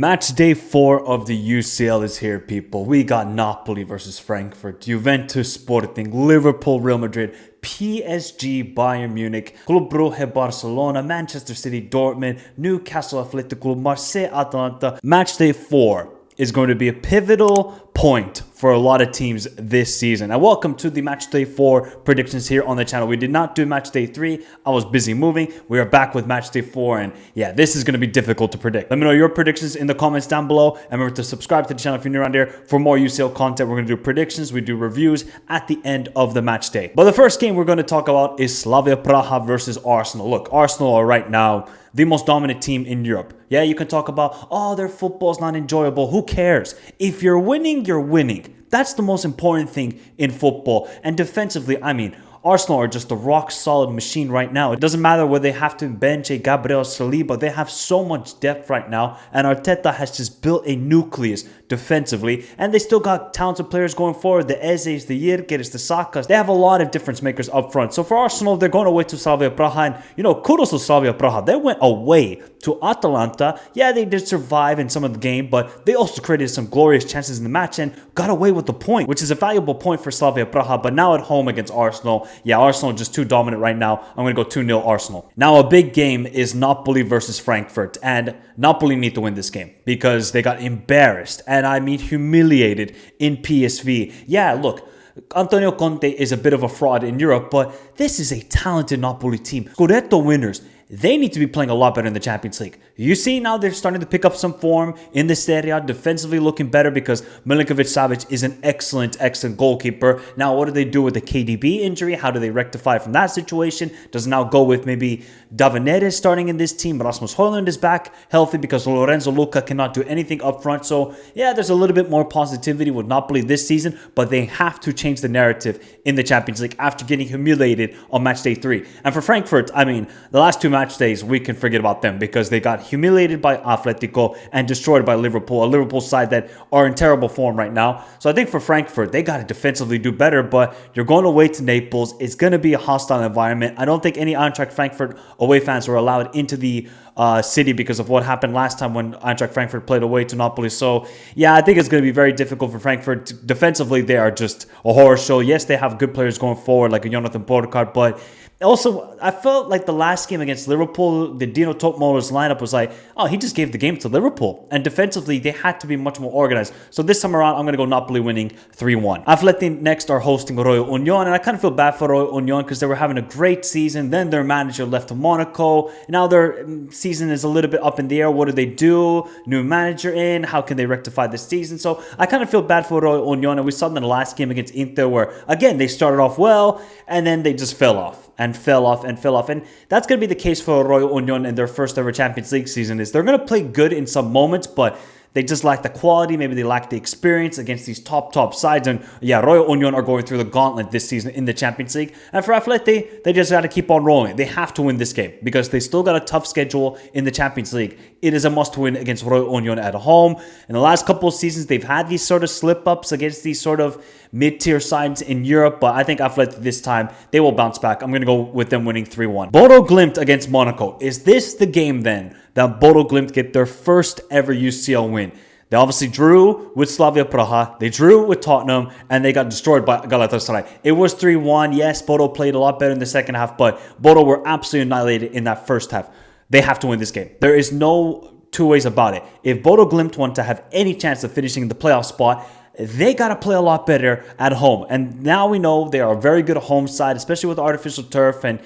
Match day 4 of the UCL is here, people. We got Napoli versus Frankfurt, Juventus Sporting, Liverpool, Real Madrid, PSG, Bayern Munich, Club Brugge, Barcelona, Manchester City, Dortmund, Newcastle, Atletico, Marseille, Atalanta. Match day 4 is going to be a pivotal point for a lot of teams this season. And welcome to the match day 4 predictions here on the channel. We did not do match day 3. I was busy moving. We are back with match day 4, and yeah, this is going to be difficult to predict. Let me know your predictions in the comments down below, and remember to subscribe to the channel if you're new around here for more UCL content. We're going to do predictions, we do reviews at the end of the match day. But the first game we're going to talk about is Slavia Praha versus Arsenal. Look, Arsenal are right now the most dominant team in Europe. Yeah, you can talk about, oh, their football's not enjoyable. Who cares? If you're winning, you're winning. That's the most important thing in football. And defensively, I mean, Arsenal are just a rock-solid machine right now. It doesn't matter whether they have to bench a Gabriel Saliba. They have so much depth right now. And Arteta has just built a nucleus defensively. And they still got talented players going forward. The Ezes, the Yirkers, the Sakas. They have a lot of difference makers up front. So for Arsenal, they're going away to Slavia Praha. And, you know, kudos to Slavia Praha. They went away to Atalanta. Yeah, they did survive in some of the game, but they also created some glorious chances in the match and got away with the point, which is a valuable point for Slavia Praha. But now at home against Arsenal, yeah, Arsenal just too dominant right now. I'm going to go 2-0 Arsenal. Now, a big game is Napoli versus Frankfurt. And Napoli need to win this game because they got embarrassed. And I mean humiliated in PSV. Yeah, look, Antonio Conte is a bit of a fraud in Europe, but this is a talented Napoli team. Scudetto winners. They need to be playing a lot better in the Champions League. You see now they're starting to pick up some form in the Serie A, defensively looking better because Milinkovic-Savic is an excellent goalkeeper. Now, what do they do with the KDB injury? How do they rectify from that situation? Does it now go with maybe David starting in this team? Rasmus Højlund is back healthy because Lorenzo Luca cannot do anything up front. So, yeah, there's a little bit more positivity with Napoli this season, but they have to change the narrative in the Champions League after getting humiliated on match day 3. And for Frankfurt, I mean, the last 2 match days, we can forget about them because they got humiliated by Atletico and destroyed by Liverpool, a Liverpool side that are in terrible form right now. So I think for Frankfurt, they got to defensively do better, but you're going away to Naples. It's going to be a hostile environment. I don't think any Eintracht Frankfurt away fans were allowed into the city because of what happened last time when Eintracht Frankfurt played away to Napoli. So, yeah, I think it's going to be very difficult for Frankfurt. Defensively, they are just a horror show. Yes, they have good players going forward like a Jonathan Borkart, but also, I felt like the last game against Liverpool, the Dino Topmoller's lineup was like, oh, he just gave the game to Liverpool. And defensively, they had to be much more organized. So this time around, I'm going to go Napoli winning 3-1. Atleti next are hosting Royal Union. And I kind of feel bad for Royal Union because they were having a great season. Then their manager left to Monaco. Now their season is a little bit up in the air. What do they do? New manager in. How can they rectify the season? So I kind of feel bad for Royal Union. And we saw them in the last game against Inter where, again, they started off well and then they just fell off. And fell off. And that's going to be the case for Royal Union in their first ever Champions League season. Is they're going to play good in some moments, but they just lack the quality. Maybe they lack the experience against these top sides. And yeah, Royal Union are going through the gauntlet this season in the Champions League. And for Atleti, they just got to keep on rolling. They have to win this game because they still got a tough schedule in the Champions League. It is a must-win against Royal Union at home. In the last couple of seasons, they've had these sort of slip-ups against these sort of mid-tier sides in Europe, but I think Atleti this time, they will bounce back. I'm going to go with them winning 3-1. Bodø Glimt against Monaco. Is this the game then that Bodø Glimt get their first ever UCL win? They obviously drew with Slavia Praha, they drew with Tottenham, and they got destroyed by Galatasaray. It was 3-1. Yes, Bodø played a lot better in the second half, but Bodø were absolutely annihilated in that first half. They have to win this game. There is no two ways about it. If Bodø Glimt want to have any chance of finishing in the playoff spot, they got to play a lot better at home. And now we know they are a very good home side, especially with artificial turf and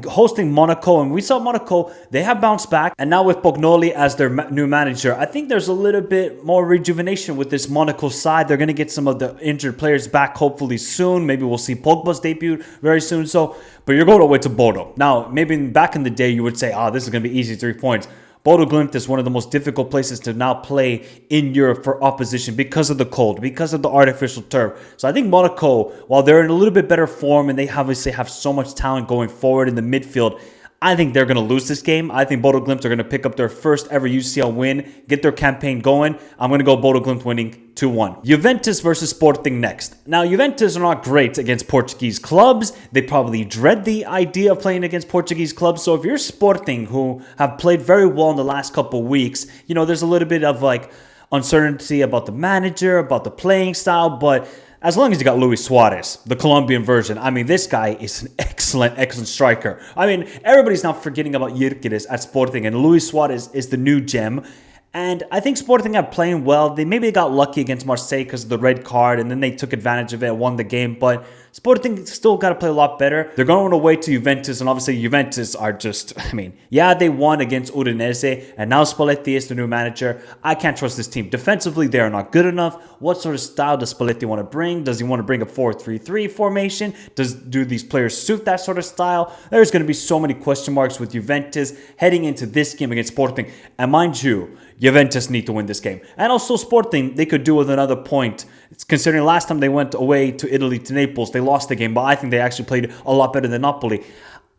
hosting Monaco. And we saw Monaco, they have bounced back. And now with Pognoli as their new manager, I think there's a little bit more rejuvenation with this Monaco side. They're going to get some of the injured players back hopefully soon. Maybe we'll see Pogba's debut very soon. So, but you're going away to Bodø. Now, maybe back in the day, you would say, oh, this is going to be easy 3 points. Bodø Glimt is one of the most difficult places to now play in Europe for opposition because of the cold, because of the artificial turf. So I think Monaco, while they're in a little bit better form and they obviously have so much talent going forward in the midfield, I think they're going to lose this game. I think Bodø Glimt are going to pick up their first ever UCL win, get their campaign going. I'm going to go Bodø Glimt winning 2-1. Juventus versus Sporting next. Now, Juventus are not great against Portuguese clubs. They probably dread the idea of playing against Portuguese clubs. So if you're Sporting, who have played very well in the last couple of weeks, you know, there's a little bit of like uncertainty about the manager, about the playing style, but as long as you got Luis Suarez, the Colombian version, I mean, this guy is an excellent striker. I mean, everybody's now forgetting about Gyökeres at Sporting, and Luis Suarez is the new gem. And I think Sporting are playing well. They maybe got lucky against Marseille because of the red card, and then they took advantage of it and won the game. But Sporting still got to play a lot better. They're going away to Juventus, and obviously Juventus are just, I mean, yeah, they won against Udinese, and now Spalletti is the new manager. I can't trust this team. Defensively, they are not good enough. What sort of style does Spalletti want to bring? Does he want to bring a 4-3-3 formation? Do these players suit that sort of style? There's going to be so many question marks with Juventus heading into this game against Sporting. And mind you, Juventus need to win this game. And also Sporting, they could do with another point. It's considering last time they went away to Italy, to Naples, they lost the game, but I think they actually played a lot better than Napoli.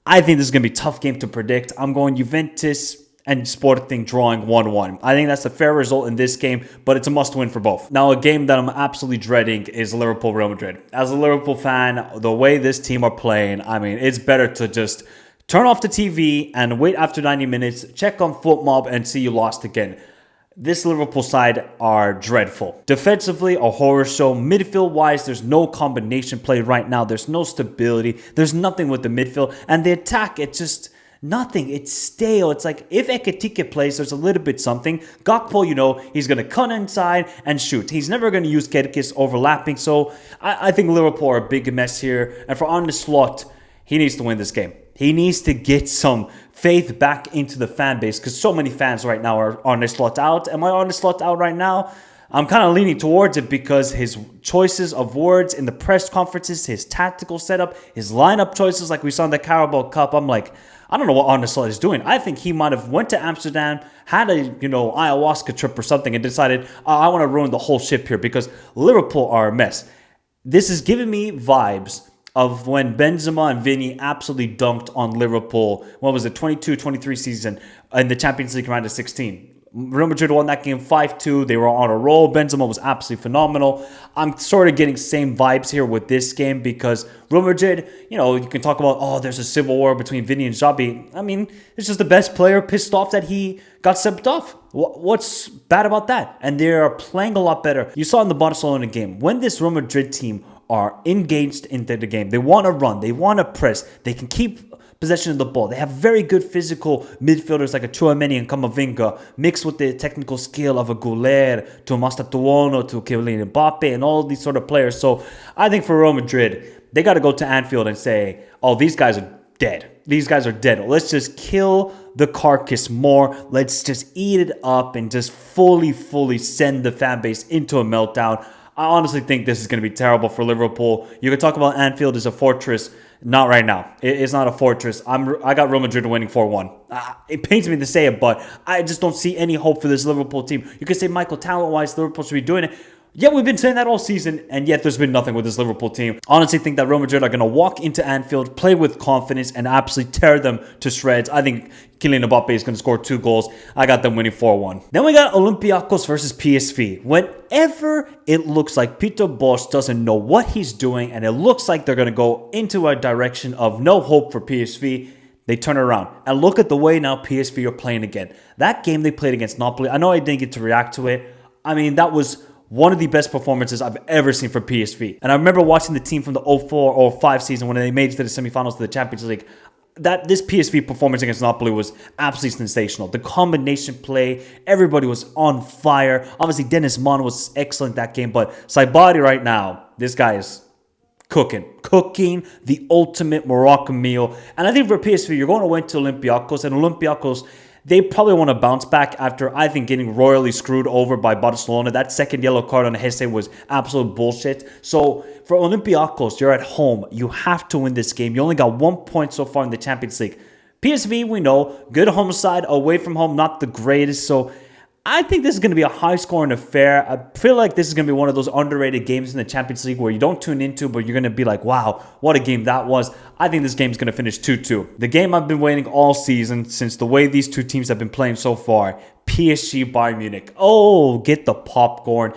I think this is going to be a tough game to predict. I'm going Juventus and Sporting drawing 1-1. I think that's a fair result in this game, but it's a must-win for both. Now, a game that I'm absolutely dreading is Liverpool-Real Madrid. As a Liverpool fan, the way this team are playing, I mean, it's better to just turn off the TV and wait after 90 minutes, check on FootMob, and see you lost again. This Liverpool side are dreadful. Defensively, a horror show. Midfield-wise, there's no combination play right now. There's no stability. There's nothing with the midfield. And the attack, it's just nothing. It's stale. It's like if Atletico plays, there's a little bit something. Gakpo, you know, he's going to cut inside and shoot. He's never going to use Kerkis overlapping. So I think Liverpool are a big mess here. And for Arne Slot, he needs to win this game. He needs to get some faith back into the fan base because so many fans right now are on this slot out. Am I on this slot out right now? I'm kind of leaning towards it because his choices of words in the press conferences, his tactical setup, his lineup choices like we saw in the Qarabag Cup, I'm like, I don't know what Arne Slot is doing. I think he might have went to Amsterdam, had a, ayahuasca trip or something and decided, I want to ruin the whole ship here because Liverpool are a mess. This is giving me vibes of when Benzema and Vinny absolutely dunked on Liverpool. What was it, 22-23 season in the Champions League round of 16. Real Madrid won that game 5-2. They were on a roll. Benzema was absolutely phenomenal. I'm sort of getting same vibes here with this game because Real Madrid, you can talk about, there's a civil war between Vinny and Xabi. I mean, it's just the best player pissed off that he got subbed off. What's bad about that? And they are playing a lot better. You saw in the Barcelona game, when this Real Madrid team are engaged into the game, they want to run, they want to press, they can keep possession of the ball. They have very good physical midfielders like a Tchouaméni and Camavinga, mixed with the technical skill of a Goulet, to Mastatouano, to Kylian Mbappe, and all these sort of players. So I think for Real Madrid, they got to go to Anfield and say, these guys are dead. These guys are dead. Let's just kill the carcass more. Let's just eat it up and just fully send the fan base into a meltdown. I honestly think this is going to be terrible for Liverpool. You can talk about Anfield as a fortress. Not right now. It's not a fortress. I got Real Madrid winning 4-1. It pains me to say it, but I just don't see any hope for this Liverpool team. You could say, Michael, talent-wise, Liverpool should be doing it. Yeah, we've been saying that all season, and yet there's been nothing with this Liverpool team. Honestly, think that Real Madrid are going to walk into Anfield, play with confidence, and absolutely tear them to shreds. I think Kylian Mbappe is going to score 2 goals. I got them winning 4-1. Then we got Olympiacos versus PSV. Whenever it looks like Peter Bosz doesn't know what he's doing, and it looks like they're going to go into a direction of no hope for PSV, they turn around. And look at the way now PSV are playing again. That game they played against Napoli, I know I didn't get to react to it. I mean, that was one of the best performances I've ever seen from PSV. And I remember watching the team from the 04-05 season when they made it to the semifinals of the Champions League. This PSV performance against Napoli was absolutely sensational. The combination play, everybody was on fire. Obviously, Dennis Mann was excellent that game, but Saibari right now, this guy is cooking the ultimate Moroccan meal. And I think for PSV, you're going to win to Olympiacos, and Olympiacos, they probably want to bounce back after, I think, getting royally screwed over by Barcelona. That second yellow card on Hesse was absolute bullshit. So for Olympiacos, you're at home. You have to win this game. You only got 1 point so far in the Champions League. PSV, we know, good home side, away from home, not the greatest. So I think this is going to be a high-scoring affair. I feel like this is going to be one of those underrated games in the Champions League where you don't tune into, but you're going to be like, wow, what a game that was. I think this game is going to finish 2-2. The game I've been waiting all season since the way these two teams have been playing so far. PSG Bayern Munich. Oh, get the popcorn.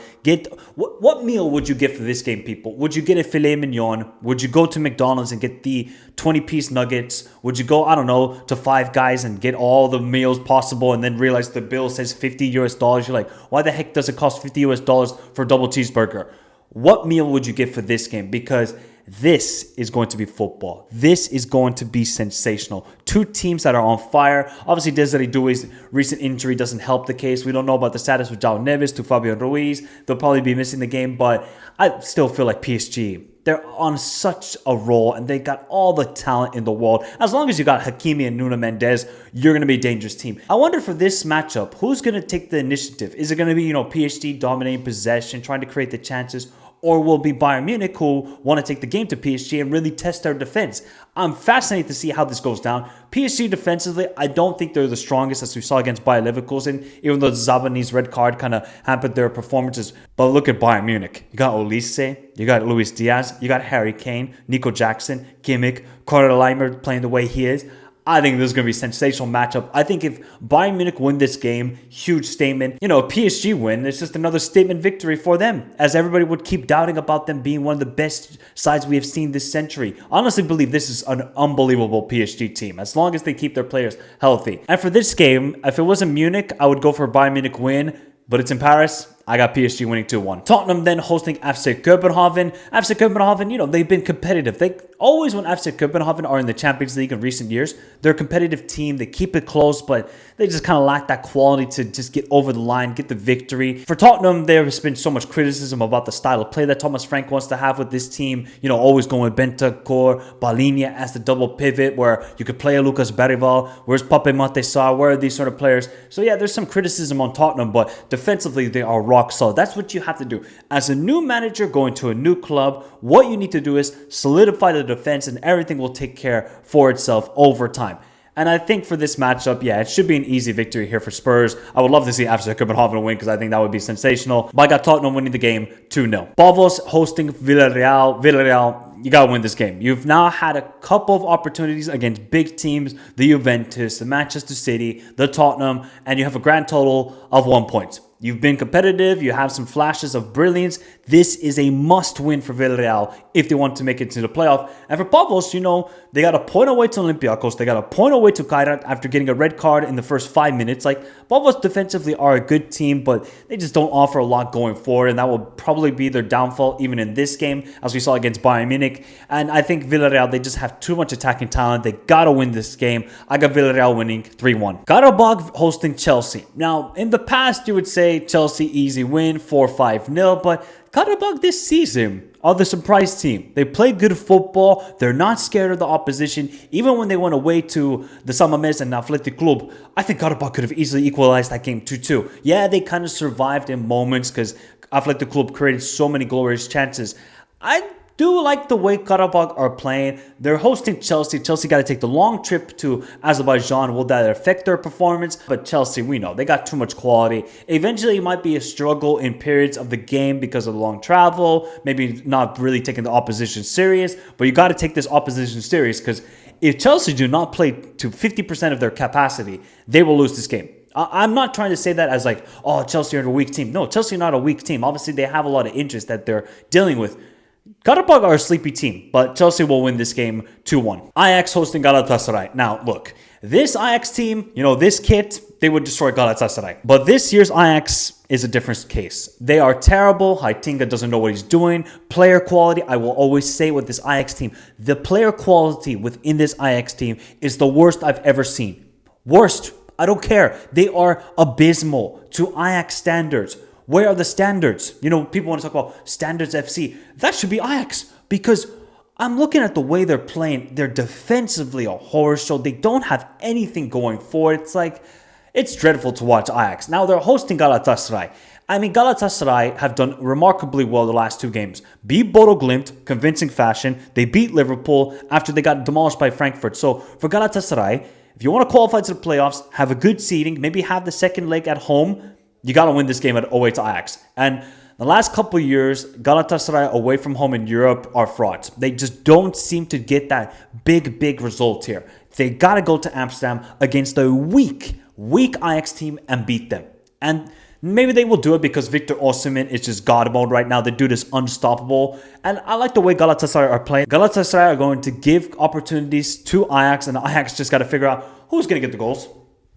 What meal would you get for this game, people? Would you get a filet mignon? Would you go to McDonald's and get the 20-piece nuggets? Would you go, I don't know, to Five Guys and get all the meals possible and then realize the bill says $50 US? You're like, why the heck does it cost $50 US for a double cheeseburger? What meal would you get for this game? Because this is going to be football. This is going to be sensational. Two teams that are on fire. Obviously, Desiree Doué's recent injury doesn't help the case. We don't know about the status of João Neves to Fabian Ruiz. They'll probably be missing the game, but I still feel like PSG, they're on such a roll and they got all the talent in the world. As long as you got Hakimi and Nuno Mendes, you're going to be a dangerous team. I wonder for this matchup, who's going to take the initiative? Is it going to be, PSG dominating possession, trying to create the chances? Or will it be Bayern Munich who want to take the game to PSG and really test their defense? I'm fascinated to see how this goes down. PSG defensively, I don't think they're the strongest as we saw against Bayer Leverkusen, even though Zabani's red card kind of hampered their performances. But look at Bayern Munich. You got Olise, you got Luis Diaz, you got Harry Kane, Nico Jackson, Kimmich, Carter Leimer playing the way he is. I think this is going to be a sensational matchup. I think if Bayern Munich win this game, huge statement. A PSG win, it's just another statement victory for them, as everybody would keep doubting about them being one of the best sides we have seen this century. I honestly believe this is an unbelievable PSG team, as long as they keep their players healthy. And for this game, if it wasn't Munich, I would go for a Bayern Munich win, but it's in Paris. I got PSG winning 2-1. Tottenham then hosting FC Copenhagen. FC Copenhagen, they've been competitive. They always, when FC Copenhagen are in the Champions League in recent years, they're a competitive team. They keep it close, but they just kind of lack that quality to just get over the line, get the victory. For Tottenham, there has been so much criticism about the style of play that Thomas Frank wants to have with this team. Always going with Bentancur, Balinia as the double pivot, where you could play a Lucas Berrival. Where's Pape Matesar? Where are these sort of players? So yeah, there's some criticism on Tottenham, but defensively, they are rock solid. That's what you have to do. As a new manager going to a new club, what you need to do is solidify the defense and everything will take care for itself over time. And I think for this matchup, yeah, it should be an easy victory here for Spurs. I would love to see FC Copenhagen win because I think that would be sensational. But I got Tottenham winning the game 2-0. Pafos hosting Villarreal. Villarreal, you got to win this game. You've now had a couple of opportunities against big teams, the Juventus, the Manchester City, the Tottenham, and you have a grand total of 1 point. You've been competitive. You have some flashes of brilliance. This is a must-win for Villarreal if they want to make it to the playoff. And for Pafos, they got a point away to Olympiacos. They got a point away to Kairat after getting a red card in the first 5 minutes. Pafos defensively are a good team, but they just don't offer a lot going forward, and that will probably be their downfall even in this game, as we saw against Bayern Munich. And I think Villarreal, they just have too much attacking talent. They got to win this game. I got Villarreal winning 3-1. Qarabag hosting Chelsea. Now, in the past, you would say Chelsea easy win, 4-5-0, but Qarabag this season are the surprise team. They play good football. They're not scared of the opposition. Even when they went away to the Samames and Atletico, I think Qarabag could have easily equalized that game 2-2. Yeah, they kind of survived in moments because Atletico created so many glorious chances. I do like the way Qarabag are playing. They're hosting Chelsea. Chelsea got to take the long trip to Azerbaijan. Will that affect their performance? But Chelsea, we know, they got too much quality. Eventually, it might be a struggle in periods of the game because of the long travel, maybe not really taking the opposition serious, but you got to take this opposition serious because if Chelsea do not play to 50% of their capacity, they will lose this game. I'm not trying to say that as Chelsea are a weak team. No, Chelsea are not a weak team. Obviously, they have a lot of interest that they're dealing with. Qarabag are a sleepy team, but Chelsea will win this game 2-1. Ajax hosting Galatasaray. Now, look, this Ajax team, this kit, they would destroy Galatasaray. But this year's Ajax is a different case. They are terrible. Heitinga doesn't know what he's doing. Player quality, I will always say with this Ajax team, the player quality within this Ajax team is the worst I've ever seen. Worst. I don't care. They are abysmal to Ajax standards. Where are the standards? People want to talk about standards FC. That should be Ajax because I'm looking at the way they're playing. They're defensively a horror show. They don't have anything going forward. It's dreadful to watch Ajax. Now they're hosting Galatasaray. Galatasaray have done remarkably well the last 2 games. Beat Bodø Glimt, convincing fashion. They beat Liverpool after they got demolished by Frankfurt. So for Galatasaray, if you want to qualify to the playoffs, have a good seeding, maybe have the second leg at home, You got to win this game away to Ajax. And the last couple of years, Galatasaray away from home in Europe are frauds. They just don't seem to get that big result here. They got to go to Amsterdam against a weak Ajax team and beat them. And maybe they will do it because Victor Osimhen is just God mode right now. The dude is unstoppable. And I like the way Galatasaray are playing. Galatasaray are going to give opportunities to Ajax, and Ajax just got to figure out who's going to get the goals.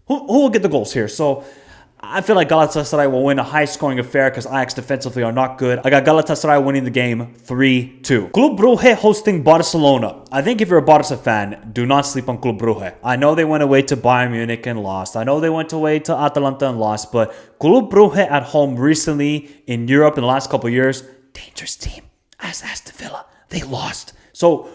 Who will get the goals here? So I feel like Galatasaray will win a high-scoring affair because Ajax defensively are not good. I got Galatasaray winning the game 3-2. Club Brugge hosting Barcelona. I think if you're a Barca fan, do not sleep on Club Brugge. I know they went away to Bayern Munich and lost. I know they went away to Atalanta and lost. But Club Brugge at home recently in Europe in the last couple of years, dangerous team. As Aston Villa, they lost. So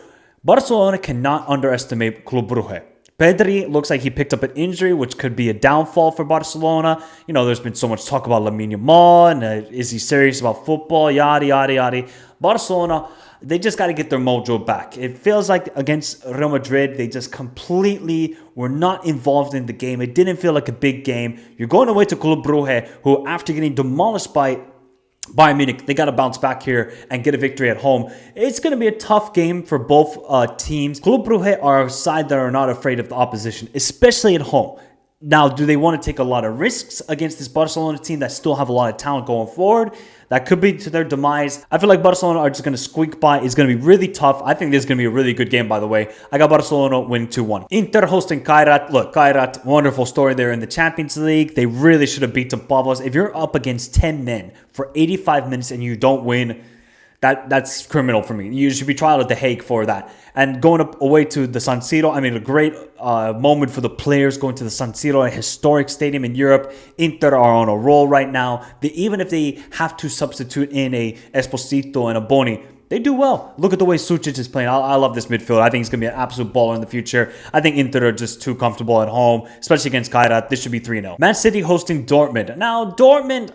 Barcelona cannot underestimate Club Brugge. Pedri looks like he picked up an injury, which could be a downfall for Barcelona. You know, there's been so much talk about Lamine Yamal, and is he serious about football, yada. Barcelona, they just got to get their mojo back. It feels like against Real Madrid, they just completely were not involved in the game. It didn't feel like a big game. You're going away to Club Brugge, who after getting demolished by Bayern Munich, they got to bounce back here and get a victory at home. It's going to be a tough game for both teams. Club Brugge are a side that are not afraid of the opposition, especially at home. Now, do they want to take a lot of risks against this Barcelona team that still have a lot of talent going forward? That could be to their demise. I feel like Barcelona are just going to squeak by. It's going to be really tough. I think this is going to be a really good game, by the way. I got Barcelona winning 2-1. Inter hosting Kairat. Look, Kairat, wonderful story there in the Champions League. They really should have beaten Pafos. If you're up against 10 men for 85 minutes and you don't win, that's criminal for me. You should be tried at The Hague for that. And going up away to the San Siro, I mean, a great moment for the players going to the San Siro, a historic stadium in Europe. Inter are on a roll right now. Even if they have to substitute in a Esposito and a Boni, they do well. Look at the way Sucic is playing. I love this midfield. I think he's going to be an absolute baller in the future. I think Inter are just too comfortable at home, especially against Kairat. This should be 3-0. Man City hosting Dortmund. Now, Dortmund,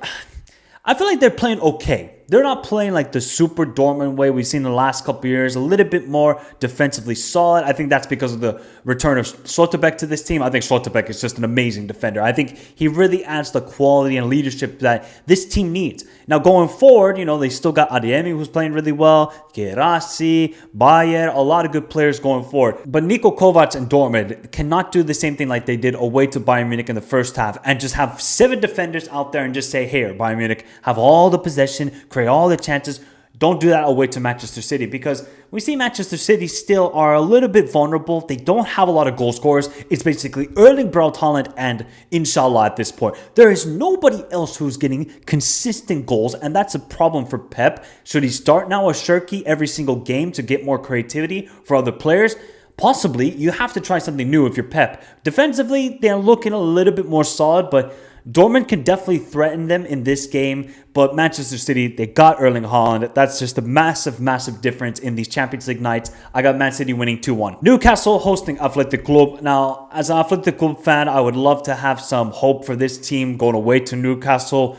I feel like they're playing okay. They're not playing like the super Dortmund way we've seen in the last couple of years. A little bit more defensively solid. I think that's because of the return of Schlotterbeck to this team. I think Schlotterbeck is just an amazing defender. I think he really adds the quality and leadership that this team needs. Now, going forward, you know, they still got Adeyemi, who's playing really well, Gerasi, Bayer, a lot of good players going forward. But Niko Kovac and Dortmund cannot do the same thing like they did away to Bayern Munich in the first half and just have 7 defenders out there and just say, here, Bayern Munich, have all the possession, create all the chances. Don't do that away to Manchester City, because we see Manchester City still are a little bit vulnerable. They don't have a lot of goal scorers. It's basically Erling Braut Haaland and Inshallah at this point. There is nobody else who's getting consistent goals, and that's a problem for Pep. Should he start now a Shirky every single game to get more creativity for other players? Possibly. You have to try something new if you're Pep. Defensively, they're looking a little bit more solid, but Dortmund can definitely threaten them in this game, but Manchester City, they got Erling Haaland. That's just a massive difference in these Champions League nights. I got Man City winning 2-1. Newcastle hosting Atletico. Now, as an Atletico fan, I would love to have some hope for this team going away to Newcastle.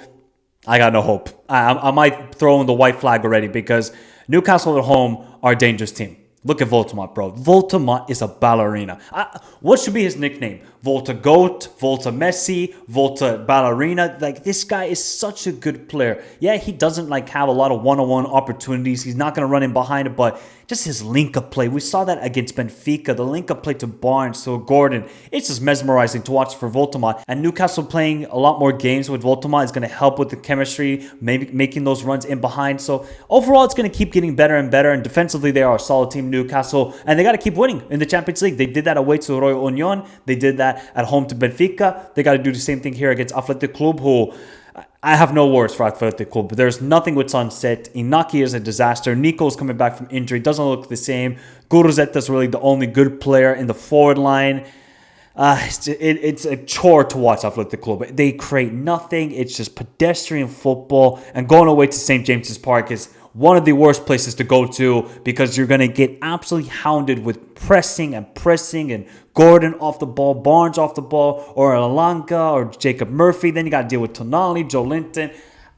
I got no hope. I might throw in the white flag already, because Newcastle at home are a dangerous team. Look at Voltemont, bro. Voltemont is a ballerina. What should be his nickname? Volta Goat, Volta Messi, Volta Ballerina. Like, this guy is such a good player. Yeah, he doesn't like have a lot of one-on-one opportunities. He's not going to run in behind it, but just his link-up play. We saw that against Benfica. The link-up play to Barnes, to Gordon. It's just mesmerizing to watch for Voltemont. And Newcastle playing a lot more games with Voltemont is going to help with the chemistry, maybe making those runs in behind. So overall, it's going to keep getting better and better. And defensively, they are a solid team, Newcastle. And they got to keep winning in the Champions League. They did that away to Royal Union. They did that at home to Benfica. They got to do the same thing here against Athletic Club, who I have no words for Athletic Club. There's nothing with Sunset. Inaki is a disaster. Nico's coming back from injury. Doesn't look the same. Guruzetta's really the only good player in the forward line. It's a chore to watch Athletic Club. They create nothing. It's just pedestrian football. And going away to St. James's Park is one of the worst places to go to, because you're going to get absolutely hounded with pressing and Gordon off the ball, Barnes off the ball, or Alanga or Jacob Murphy. Then you got to deal with Tonali, Joe Linton.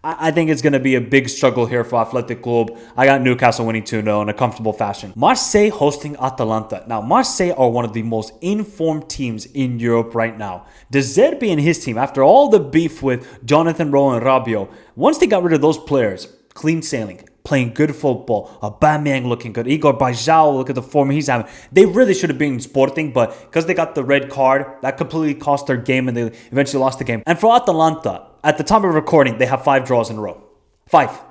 I think it's going to be a big struggle here for Athletic Club. I got Newcastle winning 2-0 in a comfortable fashion. Marseille hosting Atalanta. Now, Marseille are one of the most informed teams in Europe right now. De Zerbi and his team, after all the beef with Jonathan Rowe and Rabiot, once they got rid of those players, clean sailing, playing good football, Aubameyang looking good, Igor Bajau, look at the form he's having. They really should have been Sporting, but because they got the red card, that completely cost their game and they eventually lost the game. And for Atalanta, at the time of recording, they have 5 draws in a row. 5.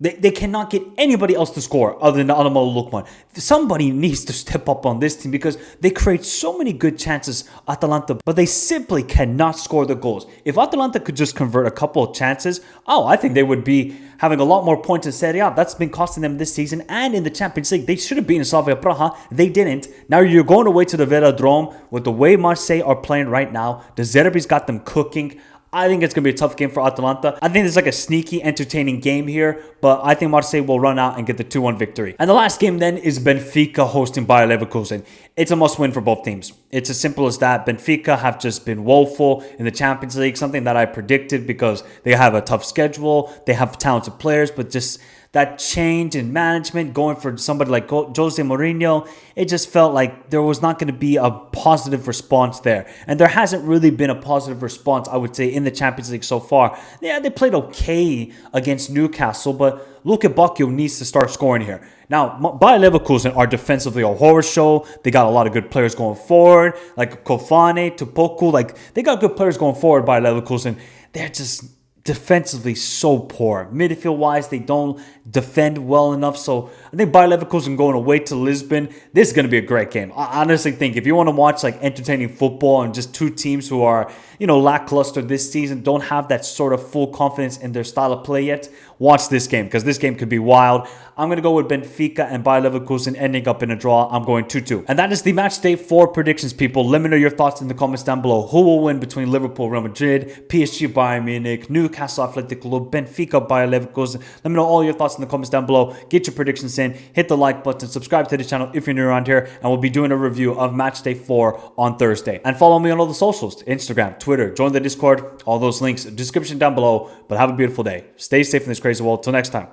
They cannot get anybody else to score other than Alamola Lukman. Somebody needs to step up on this team because they create so many good chances, Atalanta, but they simply cannot score the goals. If Atalanta could just convert a couple of chances, I think they would be having a lot more points in Serie A. That's been costing them this season and in the Champions League. They should have beaten Slavia Praha. They didn't. Now you're going away to the Velodrome with the way Marseille are playing right now. De Zerbi's got them cooking. I think it's going to be a tough game for Atalanta. I think it's like a sneaky, entertaining game here, but I think Marseille will run out and get the 2-1 victory. And the last game then is Benfica hosting Bayer Leverkusen. It's a must-win for both teams. It's as simple as that. Benfica have just been woeful in the Champions League, something that I predicted because they have a tough schedule, they have talented players, but just that change in management, going for somebody like Jose Mourinho, it just felt like there was not going to be a positive response there. And there hasn't really been a positive response, I would say, in the Champions League so far. Yeah, they played okay against Newcastle, but Luka Bacchio needs to start scoring here. Now, Bayer Leverkusen are defensively a horror show. They got a lot of good players going forward, like Kofane, Tupoku. Like, they got good players going forward, Bayer Leverkusen. They're just defensively so poor. Midfield wise, they don't defend well enough. So I think Bayer Leverkusen going away to Lisbon, this is going to be a great game. I honestly think if you want to watch like entertaining football and just two teams who are, lackluster this season, don't have that sort of full confidence in their style of play yet, watch this game because this game could be wild. I'm going to go with Benfica and Bayer Leverkusen ending up in a draw. I'm going 2-2. And that is the match day 4 predictions, people. Let me know your thoughts in the comments down below. Who will win between Liverpool, Real Madrid, PSG, Bayern Munich, Newcastle, Atletico, Benfica, Bayer Leverkusen? Let me know all your thoughts in the comments down below. Get your predictions in. Hit the like button. Subscribe to the channel if you're new around here. And we'll be doing a review of match day 4 on Thursday. And follow me on all the socials, Instagram, Twitter. Join the Discord. All those links, description down below. But have a beautiful day. Stay safe in this crazy world. Till next time.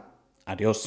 Adios.